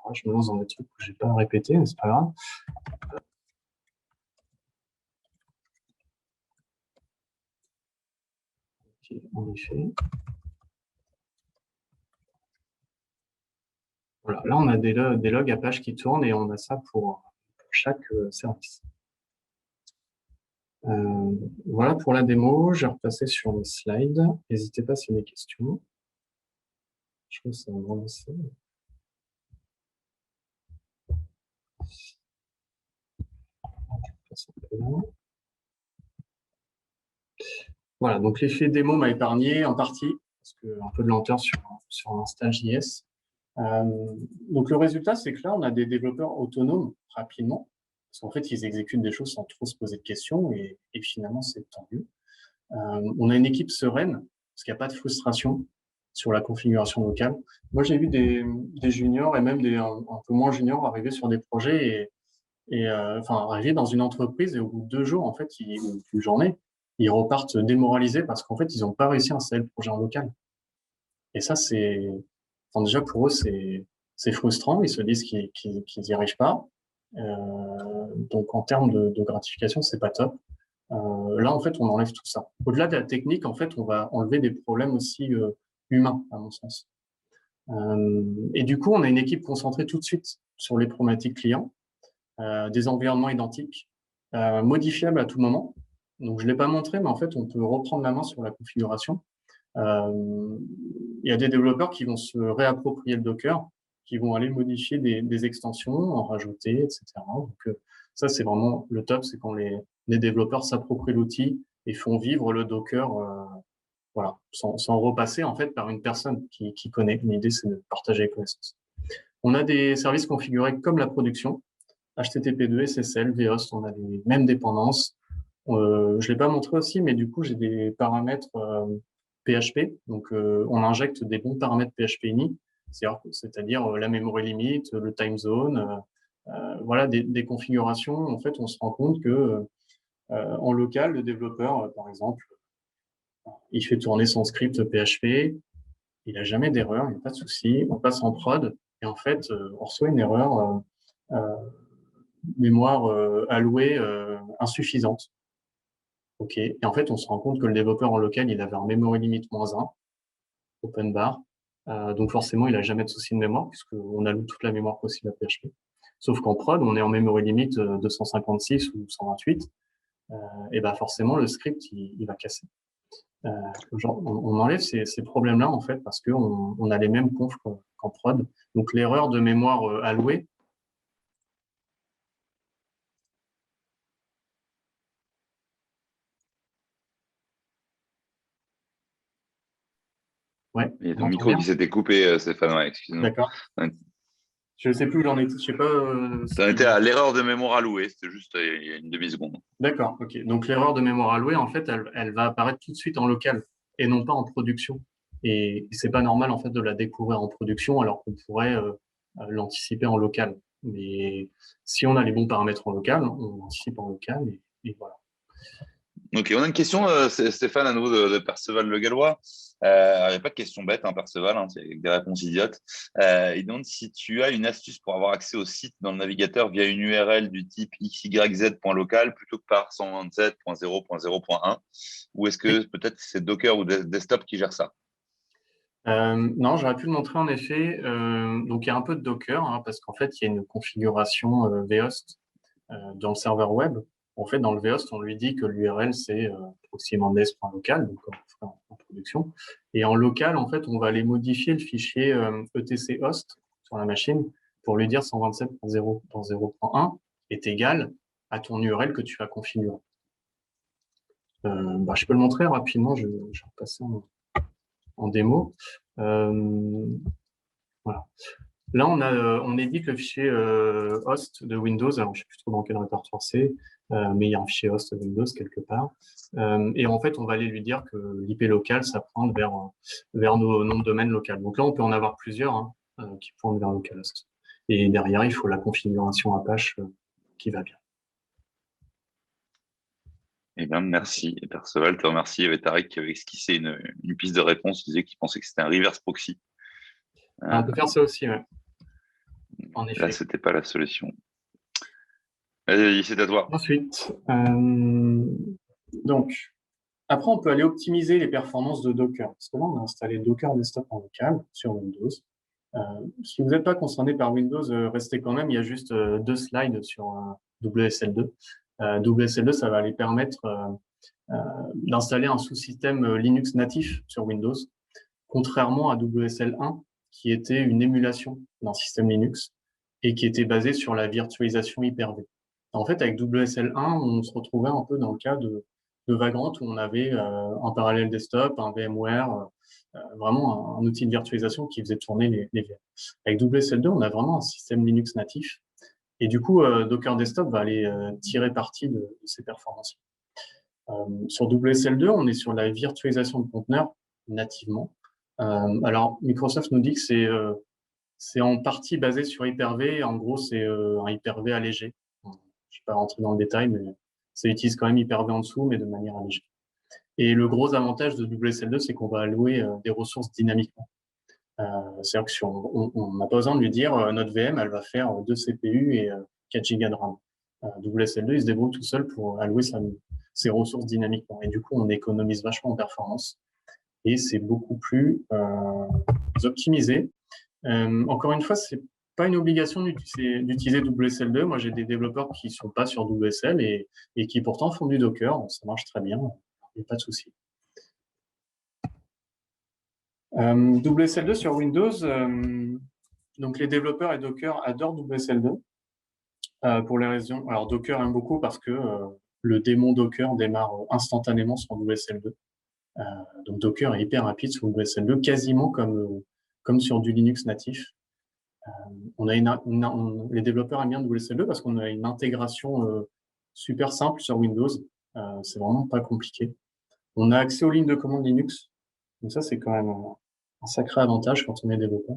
là, je me lance dans des trucs que je n'ai pas répété, mais c'est pas grave. Okay, en effet. Voilà, là, on a des logs Apache qui tournent et on a ça pour chaque service. Voilà pour la démo. Je vais repasser sur les slides. N'hésitez pas s'il y a des questions. Je pense que ça va me relancer. Voilà, donc l'effet démo m'a épargné en partie, parce que un peu de lenteur sur Insta.js. Donc le résultat, c'est que là, on a des développeurs autonomes rapidement, parce qu'en fait, ils exécutent des choses sans trop se poser de questions, et finalement, c'est tant mieux. On a une équipe sereine, parce qu'il n'y a pas de frustration sur la configuration locale. Moi, j'ai vu des juniors et même un peu moins juniors arriver sur des projets enfin, arriver dans une entreprise et au bout de 2 jours, en fait, ou une journée, ils repartent démoralisés parce qu'en fait, ils n'ont pas réussi à installer le projet en local. Et ça, enfin, déjà pour eux, c'est frustrant. Ils se disent qu'ils n'y arrivent pas. Donc, en termes de gratification, c'est pas top. Là, en fait, on enlève tout ça. Au-delà de la technique, en fait, on va enlever des problèmes aussi humains, à mon sens. Et du coup, on a une équipe concentrée tout de suite sur les problématiques clients, des environnements identiques, modifiables à tout moment. Donc, je ne l'ai pas montré, mais en fait, on peut reprendre la main sur la configuration. Il y a des développeurs qui vont se réapproprier le Docker, qui vont aller modifier des extensions, en rajouter, etc. Donc, ça, c'est vraiment le top, c'est quand les développeurs s'approprient l'outil et font vivre le Docker voilà, sans repasser en fait par une personne qui connaît. L'idée, c'est de partager les connaissances. On a des services configurés comme la production, HTTP2, SSL, vHost, on a les mêmes dépendances. Je ne l'ai pas montré aussi, mais du coup, j'ai des paramètres PHP. Donc, on injecte des bons paramètres PHP ini, c'est-à-dire la memory limit, le time zone, voilà, des configurations. En fait, on se rend compte que en local, le développeur, par exemple, il fait tourner son script PHP, il n'a jamais d'erreur, il n'y a pas de souci. On passe en prod et en fait, on reçoit une erreur mémoire allouée insuffisante. OK. Et en fait, on se rend compte que le développeur en local, il avait un memory limit -1, open bar. Donc forcément, il n'a jamais de souci de mémoire puisqu'on alloue toute la mémoire possible à PHP. Sauf qu'en prod, on est en memory limit 256 ou 128. Et ben forcément, le script, il va casser. On enlève ces problèmes-là en fait parce qu'on a les mêmes confs qu'en prod. Donc l'erreur de mémoire allouée, ouais, Il y a on ton entend micro bien. qui s'était coupé, Stéphane, ouais, excuse-nous. D'accord. Je ne sais plus où j'en étais. Je sais pas. Tu en étais à l'erreur de mémoire allouée, c'était juste il y a une demi-seconde. D'accord. Ok. Donc l'erreur de mémoire allouée, en fait, elle va apparaître tout de suite en local et non pas en production. Et c'est pas normal en fait de la découvrir en production alors qu'on pourrait l'anticiper en local. Mais si on a les bons paramètres en local, on anticipe en local et voilà. Ok, on a une question, Stéphane, à nouveau de Perceval Le Gallois. Il n'y a pas de question bête, hein, Perceval, hein, c'est avec des réponses idiotes. Il demande si tu as une astuce pour avoir accès au site dans le navigateur via une URL du type xyz.local plutôt que par 127.0.0.1, ou est-ce que peut-être c'est Docker ou Desktop qui gère ça? Non, j'aurais pu le montrer en effet. Donc il y a un peu de Docker hein, parce qu'en fait il y a une configuration vhost dans le serveur web. En fait, dans le vhost, on lui dit que l'URL c'est proxymandes.local, donc on fera en production. Et en local, en fait, on va aller modifier le fichier etc host sur la machine pour lui dire 127.0.0.1 est égal à ton URL que tu vas configurer. Je peux le montrer rapidement, je vais repasser en démo. Voilà. Là, on édite le fichier host de Windows. Alors, je ne sais plus trop dans quel répertoire c'est, mais il y a un fichier host de Windows quelque part. Et en fait, on va aller lui dire que l'IP local, ça pointe vers nos noms de domaine local. Donc là, on peut en avoir plusieurs qui pointent vers localhost. Et derrière, il faut la configuration Apache qui va bien. Eh bien, merci. Et Perceval te remercie. Il y avait Tarek qui avait esquissé une piste de réponse. Il disait qu'il pensait que c'était un reverse proxy. On peut faire ça aussi, ouais. En effet. Là, c'était pas la solution. Vas-y, c'est à toi. Ensuite, donc, après, on peut aller optimiser les performances de Docker. Parce que là, on a installé Docker Desktop en local sur Windows. Si vous n'êtes pas concerné par Windows, restez quand même. Il y a juste 2 slides sur WSL2. WSL2, ça va aller permettre d'installer un sous-système Linux natif sur Windows, contrairement à WSL1, qui était une émulation d'un système Linux et qui était basé sur la virtualisation Hyper-V. En fait, avec WSL1, on se retrouvait un peu dans le cas de Vagrant, où on avait un parallèle desktop, un VMware, vraiment un outil de virtualisation qui faisait tourner les VM. Avec WSL2, on a vraiment un système Linux natif. Et du coup, Docker Desktop va aller tirer parti de ces performances. Sur WSL2, on est sur la virtualisation de conteneurs nativement. Alors, Microsoft nous dit que c'est en partie basé sur Hyper-V. En gros, c'est un Hyper-V allégé. Je ne vais pas rentrer dans le détail, mais ça utilise quand même Hyper-V en dessous, mais de manière allégée. Et le gros avantage de WSL2, c'est qu'on va allouer des ressources dynamiquement. C'est-à-dire que si on n'a pas besoin de lui dire notre VM, elle va faire 2 CPU et 4 Go de RAM. WSL2, il se débrouille tout seul pour allouer ses ressources dynamiquement. Et du coup, on économise vachement en performance. Et c'est beaucoup plus optimisé. Encore une fois, c'est pas une obligation d'utiliser WSL2. Moi, j'ai des développeurs qui sont pas sur WSL et qui pourtant font du Docker. Ça marche très bien, il n'y a pas de souci. WSL2 sur Windows, donc les développeurs et Docker adorent WSL2 pour les raisons. Alors Docker aime beaucoup parce que le démon Docker démarre instantanément sur WSL2. Donc Docker est hyper rapide sur WSL2, quasiment comme sur du Linux natif. Les développeurs aiment bien WSL2 parce qu'on a une intégration super simple sur Windows. C'est vraiment pas compliqué. On a accès aux lignes de commande Linux. Donc ça, c'est quand même un sacré avantage quand on est développeur.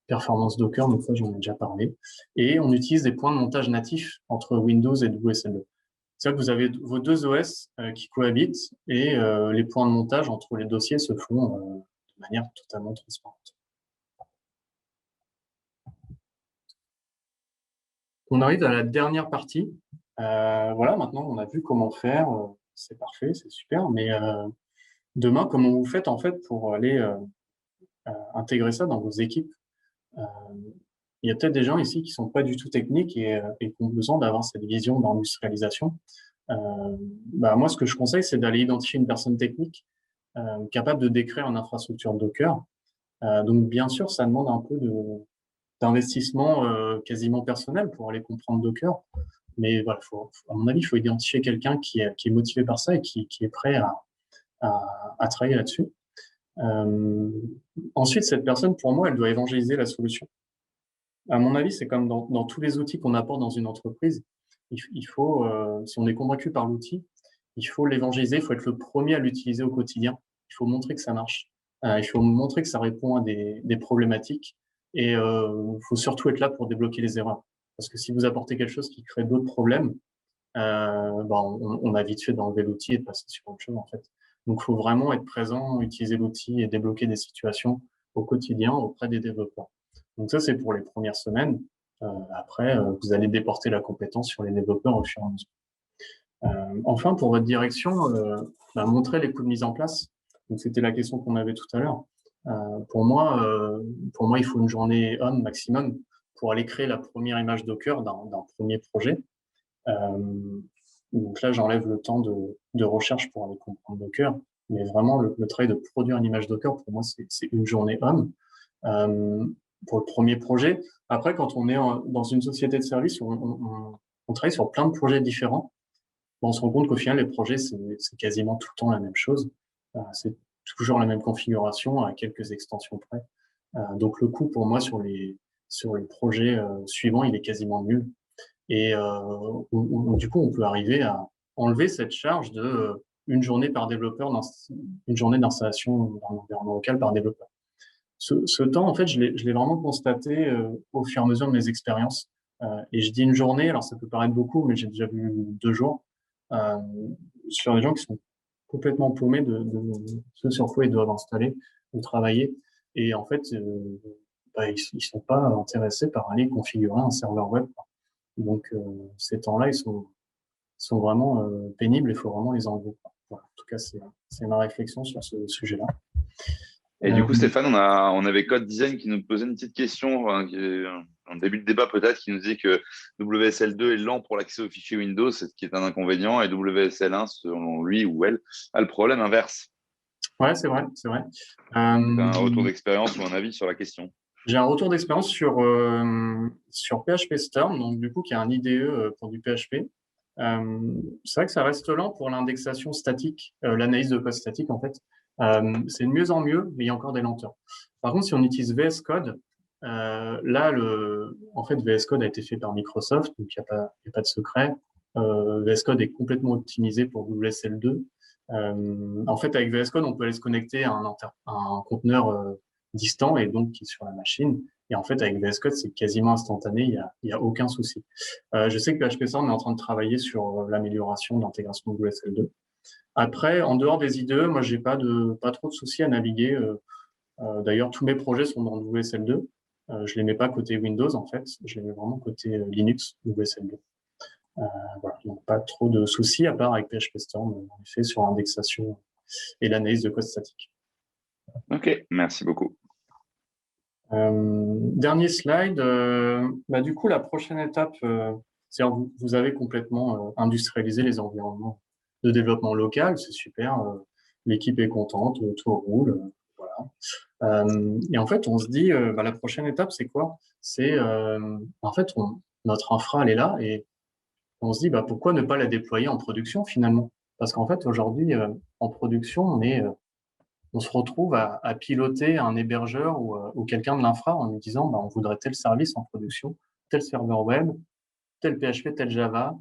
Performance Docker, donc ça, j'en ai déjà parlé. Et on utilise des points de montage natifs entre Windows et WSL2. C'est-à-dire que vous avez vos 2 OS qui cohabitent et les points de montage entre les dossiers se font de manière totalement transparente. On arrive à la dernière partie. Voilà, maintenant, on a vu comment faire. C'est parfait, c'est super. Mais demain, comment vous faites en fait pour aller intégrer ça dans vos équipes? Il y a peut-être des gens ici qui sont pas du tout techniques et qui ont besoin d'avoir cette vision d'industrialisation. Moi, ce que je conseille, c'est d'aller identifier une personne technique capable de décrire une infrastructure Docker. Donc, bien sûr, ça demande un peu d'investissement quasiment personnel pour aller comprendre Docker. Mais voilà, à mon avis, il faut identifier quelqu'un qui est motivé par ça et qui est prêt à travailler là-dessus. Ensuite, cette personne, pour moi, elle doit évangéliser la solution. À mon avis, c'est comme dans tous les outils qu'on apporte dans une entreprise. Il faut, si on est convaincu par l'outil, il faut l'évangéliser, il faut être le premier à l'utiliser au quotidien. Il faut montrer que ça marche. Il faut montrer que ça répond à des problématiques. Et il faut surtout être là pour débloquer les erreurs. Parce que si vous apportez quelque chose qui crée d'autres problèmes, on a vite fait d'enlever l'outil et de passer sur autre chose, en fait. Donc, il faut vraiment être présent, utiliser l'outil et débloquer des situations au quotidien auprès des développeurs. Donc ça, c'est pour les premières semaines. Après, vous allez déporter la compétence sur les développeurs au fur et à mesure. Enfin, pour votre direction, montrer les coûts de mise en place. Donc, c'était la question qu'on avait tout à l'heure. Pour moi, il faut une journée on maximum pour aller créer la première image Docker d'un premier projet. Donc là, j'enlève le temps de recherche pour aller comprendre Docker. Mais vraiment, le travail de produire une image Docker, pour moi, c'est une journée on. pour le premier projet. Après, quand on est dans une société de service, on travaille sur plein de projets différents. On se rend compte qu'au final, les projets, c'est quasiment tout le temps la même chose. C'est toujours la même configuration à quelques extensions près. Donc, le coût pour moi sur les projets suivants, il est quasiment nul. Et du coup, on peut arriver à enlever cette charge de une journée par développeur, une journée d'installation dans un environnement local par développeur. Ce temps, en fait, je l'ai vraiment constaté au fur et à mesure de mes expériences. Et je dis une journée, alors ça peut paraître beaucoup, mais j'ai déjà vu 2 jours euh, sur des gens qui sont complètement paumés de ce sur quoi ils doivent installer ou travailler. Et en fait, ils sont pas intéressés par aller configurer un serveur web. Donc, ces temps-là, sont vraiment pénibles, il faut vraiment les enlever. Voilà. En tout cas, c'est ma réflexion sur ce sujet-là. Et du coup, Stéphane, on avait Code Design qui nous posait une petite question, en début de débat peut-être, qui nous disait que WSL2 est lent pour l'accès aux fichiers Windows, ce qui est un inconvénient, et WSL1, selon lui ou elle, a le problème inverse. Ouais, c'est vrai, c'est vrai. Tu as un retour d'expérience ou un avis sur la question? J'ai un retour d'expérience sur PHP Storm, donc du coup, qui est un IDE pour du PHP. C'est vrai que ça reste lent pour l'indexation statique, l'analyse de code statique en fait. C'est de mieux en mieux, mais il y a encore des lenteurs. Par contre, si on utilise VS Code, là, en fait, VS Code a été fait par Microsoft, donc il n'y a pas de secret. VS Code est complètement optimisé pour WSL2. En fait, avec VS Code, on peut aller se connecter à un conteneur distant et donc qui est sur la machine. Et en fait, avec VS Code, c'est quasiment instantané, il y a aucun souci. Je sais que PHP Storm est en train de travailler sur l'amélioration de l'intégration de WSL2. Après, en dehors des IDE, moi, j'ai pas trop de soucis à naviguer. D'ailleurs, tous mes projets sont dans WSL2. Je les mets pas côté Windows, en fait. Je les mets vraiment côté Linux, WSL2. Voilà, donc pas trop de soucis, à part avec PHP Storm, en effet, sur l'indexation et l'analyse de code statique. Ok, merci beaucoup. Dernier slide. Du coup, la prochaine étape, c'est vous avez complètement industrialisé les environnements de développement local. C'est super. L'équipe est contente, tout roule. Voilà. Et en fait, on se dit, la prochaine étape, c'est quoi? C'est en fait, notre infra, elle est là et on se dit, pourquoi ne pas la déployer en production finalement? Parce qu'en fait, aujourd'hui, en production, on se retrouve à piloter un hébergeur ou quelqu'un de l'infra en lui disant, on voudrait tel service en production, tel serveur web, tel PHP, tel Java,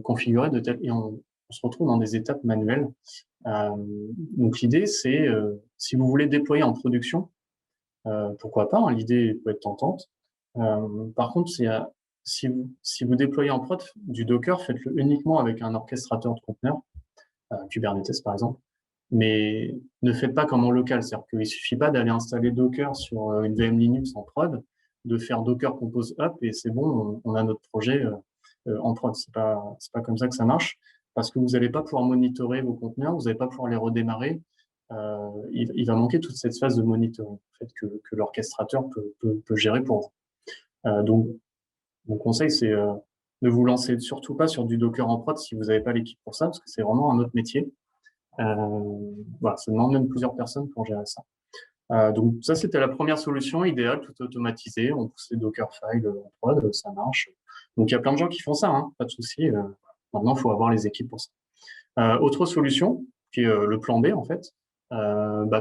configuré de tel, et on se retrouve dans des étapes manuelles. Donc l'idée, c'est, si vous voulez déployer en production, pourquoi pas, hein, l'idée peut être tentante. Par contre, si vous déployez en prod du Docker, faites-le uniquement avec un orchestrateur de conteneurs, Kubernetes par exemple, mais ne faites pas comme en local. C'est-à-dire qu'il ne suffit pas d'aller installer Docker sur une VM Linux en prod, de faire Docker Compose Up et c'est bon, on a notre projet en prod. C'est pas comme ça que ça marche parce que vous n'allez pas pouvoir monitorer vos conteneurs, vous n'allez pas pouvoir les redémarrer. Il va manquer toute cette phase de monitoring, en fait, que l'orchestrateur peut gérer pour vous. Donc, mon conseil, c'est ne vous lancer surtout pas sur du Docker en prod si vous n'avez pas l'équipe pour ça, parce que c'est vraiment un autre métier. Voilà, ça demande même plusieurs personnes pour gérer ça. Donc ça, c'était la première solution idéale, tout automatisé. On pousse les Dockerfiles en prod, ça marche. Donc il y a plein de gens qui font ça, hein, pas de souci. Maintenant, il faut avoir les équipes pour ça. Autre solution, qui est le plan B en fait,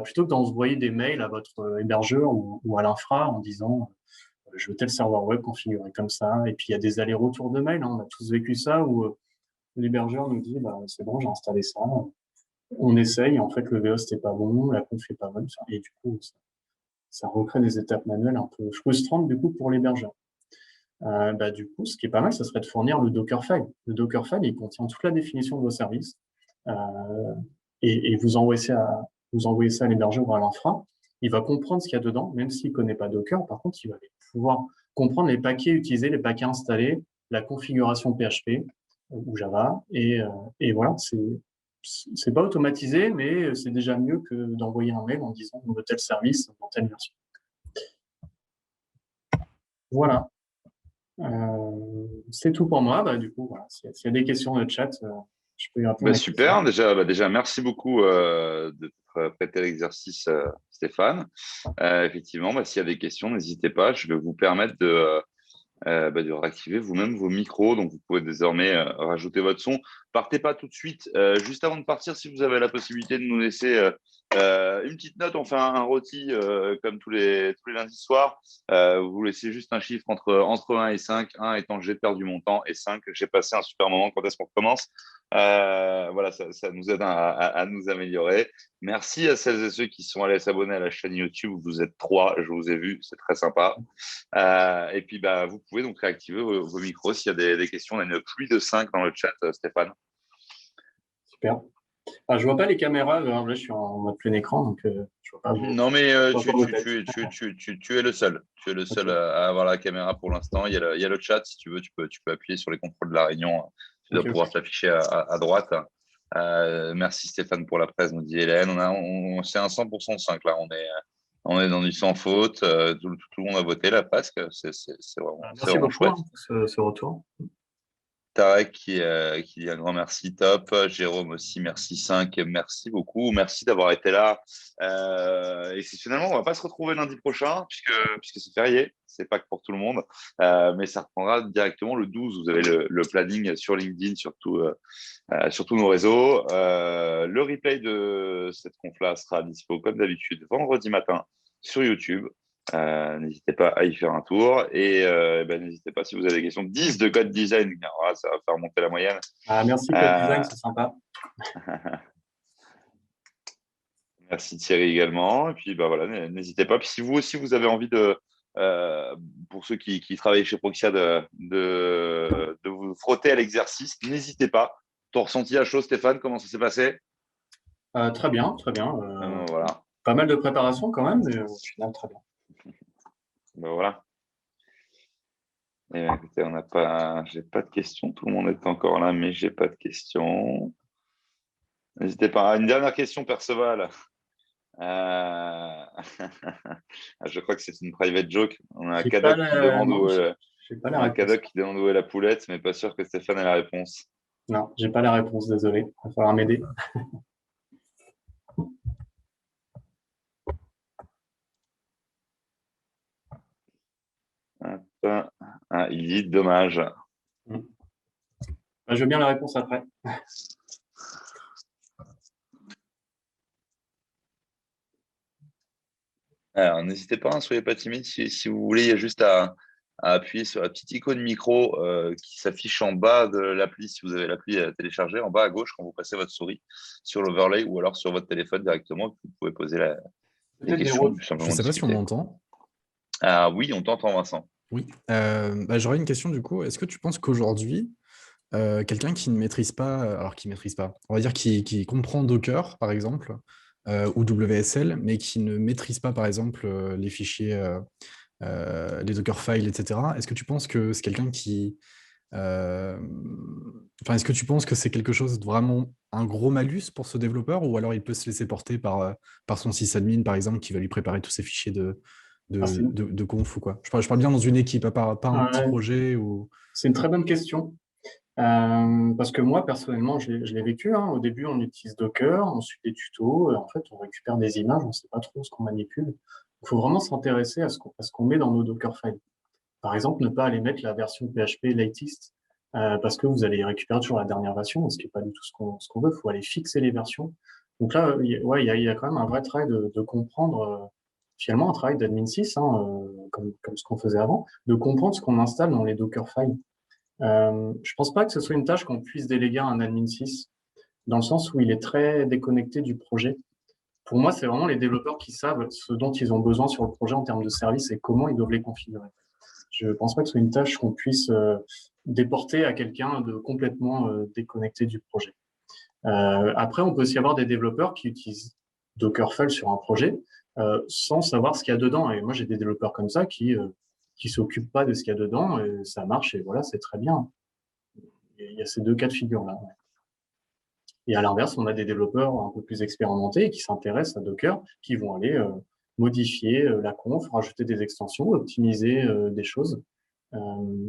plutôt que d'envoyer des mails à votre hébergeur ou à l'infra en disant je veux tel serveur web configuré comme ça, et puis il y a des allers-retours de mails, hein, on a tous vécu ça, où l'hébergeur nous dit c'est bon, j'ai installé ça, on essaye, en fait le VHOST n'est pas bon, la conf n'est pas bonne, et du coup ça recrée des étapes manuelles un peu frustrantes du coup pour l'hébergeur. Du coup, ce qui est pas mal, ça serait de fournir le Dockerfile. Le Dockerfile, il contient toute la définition de vos services et vous envoyez ça à l'hébergeur ou à l'infra. Il va comprendre ce qu'il y a dedans, même s'il ne connaît pas Docker. Par contre, il va pouvoir comprendre les paquets utilisés, les paquets installés, la configuration PHP ou Java. Et voilà, c'est pas automatisé, mais c'est déjà mieux que d'envoyer un mail en disant on veut tel service dans telle version. Voilà. C'est tout pour moi. Du coup, voilà, s'il y a des questions dans le chat, je peux y répondre. Super, déjà, merci beaucoup de t'être prêté l'exercice, Stéphane. Effectivement, s'il y a des questions, n'hésitez pas. Je vais vous permettre de réactiver vous-même vos micros. Donc, vous pouvez désormais rajouter votre son. Partez pas tout de suite. Juste avant de partir, si vous avez la possibilité de nous laisser une petite note, on fait un rôti comme tous les lundis soirs. Vous laissez juste un chiffre entre 1 et 5. 1 étant j'ai perdu mon temps et 5, j'ai passé un super moment. Quand est-ce qu'on recommence? Voilà, ça nous aide à nous améliorer. Merci à celles et ceux qui sont allés s'abonner à la chaîne YouTube. Vous êtes 3, je vous ai vu, c'est très sympa. Et puis, vous pouvez donc réactiver vos micros s'il y a des questions. On a une pluie de 5 dans le chat, Stéphane. Super. Je vois pas les caméras. Là, je suis en mode plein écran, donc je vois pas. Non, mais tu es le seul. Tu es le seul Ok. à avoir la caméra pour l'instant. Il y a le chat. Si tu veux, tu peux appuyer sur les contrôles de la réunion. Tu dois Ok. pouvoir t'afficher à droite. Merci Stéphane pour la presse, nous dit Hélène. C'est un 100% 5 là. On est dans du sans faute. Tout le monde a voté là presque. C'est Merci vraiment beaucoup chouette. pour ce retour. Tarek qui dit un grand merci, top. Jérôme aussi, merci 5, merci beaucoup. Merci d'avoir été là. Exceptionnellement, on ne va pas se retrouver lundi prochain puisque c'est férié. C'est pas que pour tout le monde, mais ça reprendra directement le 12. Vous avez le planning sur LinkedIn, sur tous nos réseaux. Le replay de cette conf-là sera dispo comme d'habitude vendredi matin sur YouTube. N'hésitez pas à y faire un tour et n'hésitez pas si vous avez des questions. 10 de code design, ça va faire monter la moyenne. Merci Code Design, c'est sympa. Merci Thierry également. Et puis voilà, n'hésitez pas. Puis si vous aussi vous avez envie pour ceux qui travaillent chez Proxia, de vous frotter à l'exercice, n'hésitez pas. Ton ressenti à chaud, Stéphane, comment ça s'est passé? Très bien, très bien. Voilà. Pas mal de préparation quand même, mais au final, très bien. Voilà. Écoutez, j'ai pas de questions. Tout le monde est encore là, mais j'ai pas de questions. N'hésitez pas. Une dernière question, Perceval. Je crois que c'est une private joke. On a un Cadoc qui demande Non, où j'ai pas on la a un réponse. Cadoc qui demande où est la poulette, mais pas sûr que Stéphane ait la réponse. Non, j'ai pas la réponse, désolé. Il va falloir m'aider. Il dit dommage. Je veux bien la réponse après. Alors, n'hésitez pas, soyez pas timide. Si vous voulez, il y a juste à appuyer sur la petite icône micro qui s'affiche en bas de l'appli, si vous avez l'appli à télécharger, en bas à gauche quand vous passez votre souris sur l'overlay ou alors sur votre téléphone directement. Vous pouvez poser les questions, tout Je simplement ne sais pas si on discuter. m'entend. Ah oui, on t'entend, Vincent. Oui. J'aurais une question du coup. Est-ce que tu penses qu'aujourd'hui, quelqu'un qui ne maîtrise pas, alors qui ne maîtrise pas, on va dire qui comprend Docker, par exemple, ou WSL, mais qui ne maîtrise pas, par exemple, les fichiers, les Docker files, etc., est-ce que tu penses que c'est quelqu'un qui... est-ce que tu penses que c'est quelque chose de vraiment un gros malus pour ce développeur, ou alors il peut se laisser porter par son sysadmin, par exemple, qui va lui préparer tous ces fichiers de conf ou quoi? Je parle bien dans une équipe, pas un petit projet ou... C'est une très bonne question. Parce que moi, personnellement, je l'ai vécu. Au début, on utilise Docker, on suit des tutos, et en fait, on récupère des images, on ne sait pas trop ce qu'on manipule. Il faut vraiment s'intéresser à ce qu'on met dans nos Docker files. Par exemple, ne pas aller mettre la version PHP latest, parce que vous allez récupérer toujours la dernière version, ce qui n'est pas du tout ce qu'on veut. Il faut aller fixer les versions. Donc là, il y a quand même un vrai travail de comprendre, finalement, un travail d'admin 6, comme ce qu'on faisait avant, de comprendre ce qu'on installe dans les Docker files. Je pense pas que ce soit une tâche qu'on puisse déléguer à un admin 6, dans le sens où il est très déconnecté du projet. Pour moi, c'est vraiment les développeurs qui savent ce dont ils ont besoin sur le projet en termes de services et comment ils doivent les configurer. Je ne pense pas que ce soit une tâche qu'on puisse déporter à quelqu'un de complètement déconnecté du projet. Après, on peut aussi avoir des développeurs qui utilisent Dockerfile sur un projet sans savoir ce qu'il y a dedans. Et moi, j'ai des développeurs comme ça qui s'occupent pas de ce qu'il y a dedans, et ça marche, et voilà, c'est très bien. Il y a ces deux cas de figure-là. Et à l'inverse, on a des développeurs un peu plus expérimentés qui s'intéressent à Docker, qui vont aller modifier la conf, rajouter des extensions, optimiser des choses.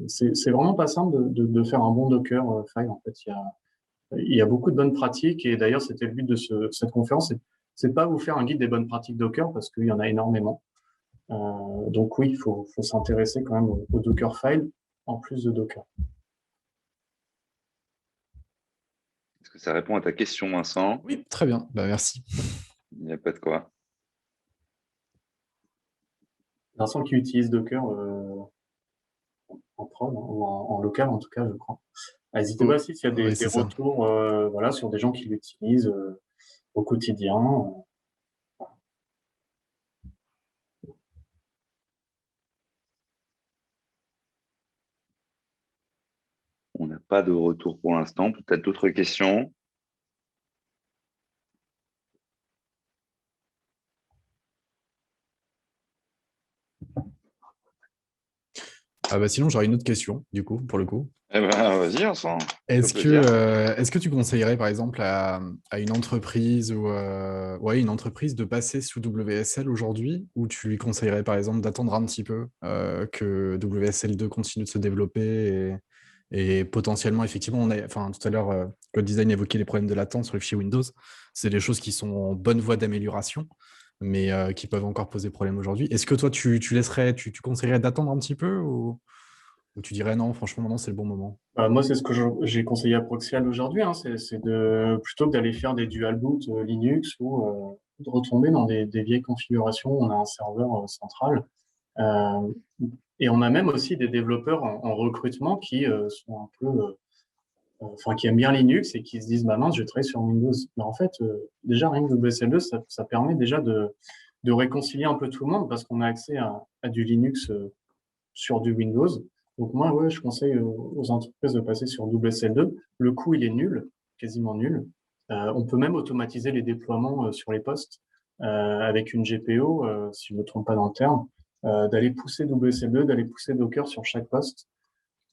C'est vraiment pas simple de faire un bon Docker file. En fait, il y a beaucoup de bonnes pratiques, et d'ailleurs, c'était le but de cette conférence, c'est C'est pas vous faire un guide des bonnes pratiques Docker parce qu'il y en a énormément. Donc oui, il faut s'intéresser quand même au Dockerfile en plus de Docker. Est-ce que ça répond à ta question, Vincent? Oui, très bien. Bah, merci. Il n'y a pas de quoi. Vincent qui utilise Docker en prod, ou en local en tout cas, je crois. N'hésitez pas aussi s'il y a des c'est ça. retours voilà, sur des gens qui l'utilisent au quotidien. On n'a pas de retour pour l'instant. Peut-être d'autres questions? Ah bah sinon, j'aurais une autre question, du coup, pour le coup. Eh ben, vas-y, Vincent. Est-ce Fais-toi plaisir. est-ce que tu conseillerais, par exemple, à une entreprise ou ouais, une entreprise de passer sous WSL aujourd'hui, ou tu lui conseillerais, par exemple, d'attendre un petit peu que WSL2 continue de se développer et potentiellement, effectivement, enfin, tout à l'heure, Code Design évoquait les problèmes de latence sur les fichiers Windows. C'est des choses qui sont en bonne voie d'amélioration, mais qui peuvent encore poser problème aujourd'hui. Est-ce que toi, tu conseillerais d'attendre un petit peu ou tu dirais non, franchement, maintenant, c'est le bon moment? Moi, c'est ce que j'ai conseillé à Proxial aujourd'hui, hein, c'est de plutôt que d'aller faire des dual boot Linux ou de retomber dans des vieilles configurations. On a un serveur central. Et on a même aussi des développeurs en recrutement qui sont un peu, enfin, qui aiment bien Linux et qui se disent, bah mince, je vais travailler sur Windows. Mais en fait, déjà, rien que WSL2, ça permet déjà de réconcilier un peu tout le monde parce qu'on a accès à du Linux sur du Windows. Donc moi, ouais, je conseille aux entreprises de passer sur WSL2. Le coût, il est nul, quasiment nul. On peut même automatiser les déploiements sur les postes avec une GPO, si je ne me trompe pas dans le terme, d'aller pousser WSL2, d'aller pousser Docker sur chaque poste.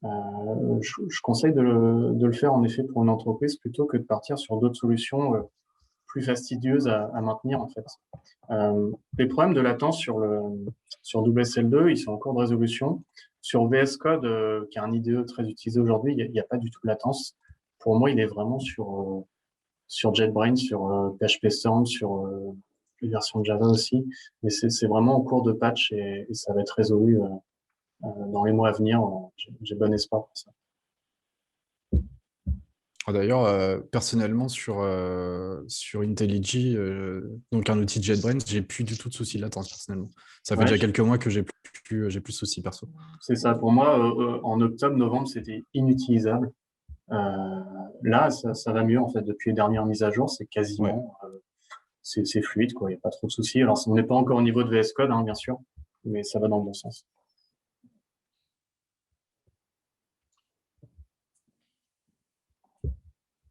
Je conseille de le faire en effet pour une entreprise plutôt que de partir sur d'autres solutions plus fastidieuses à maintenir en fait. Les problèmes de latence sur WSL2, ils sont en cours de résolution. Sur VS Code, qui est un IDE très utilisé aujourd'hui, il n'y a pas du tout de latence. Pour moi, il est vraiment sur JetBrains, sur PHP Storm, sur les versions de Java aussi. Mais c'est vraiment en cours de patch et ça va être résolu dans les mois à venir. J'ai bon espoir pour ça. Ah, d'ailleurs, personnellement, sur IntelliJ, donc un outil de JetBrains, j'ai plus du tout de soucis de latence, personnellement. Ça fait Ouais, déjà quelques mois que j'ai plus de soucis perso. c'est ça. Pour moi, en octobre, novembre, c'était inutilisable. Là, ça va mieux en fait. Depuis les dernières mises à jour, c'est Ouais. quasiment c'est fluide, quoi. Il n'y a pas trop de soucis. Alors, on n'est pas encore au niveau de VS Code, hein, bien sûr, mais ça va dans le bon sens.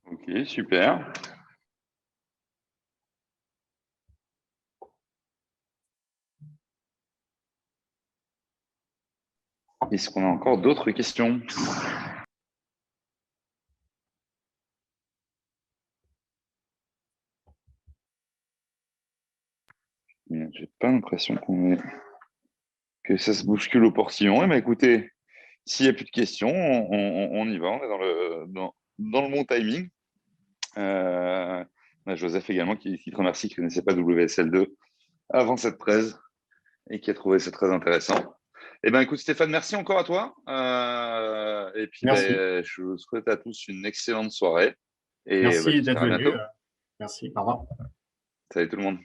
Ok, super. Est-ce qu'on a encore d'autres questions? J'ai pas l'impression que ça se bouscule au portillon. Eh bien, écoutez, s'il n'y a plus de questions, on y va. On est dans le bon timing. Joseph également qui te remercie, qui ne connaissait pas WSL2 avant cette presse et qui a trouvé ça très intéressant. Eh bien, écoute, Stéphane, merci encore à toi. Et puis, Merci. je vous souhaite à tous une excellente soirée. Et je Merci vous dis d'être à venu. bientôt. Merci. Au revoir. Salut tout le monde.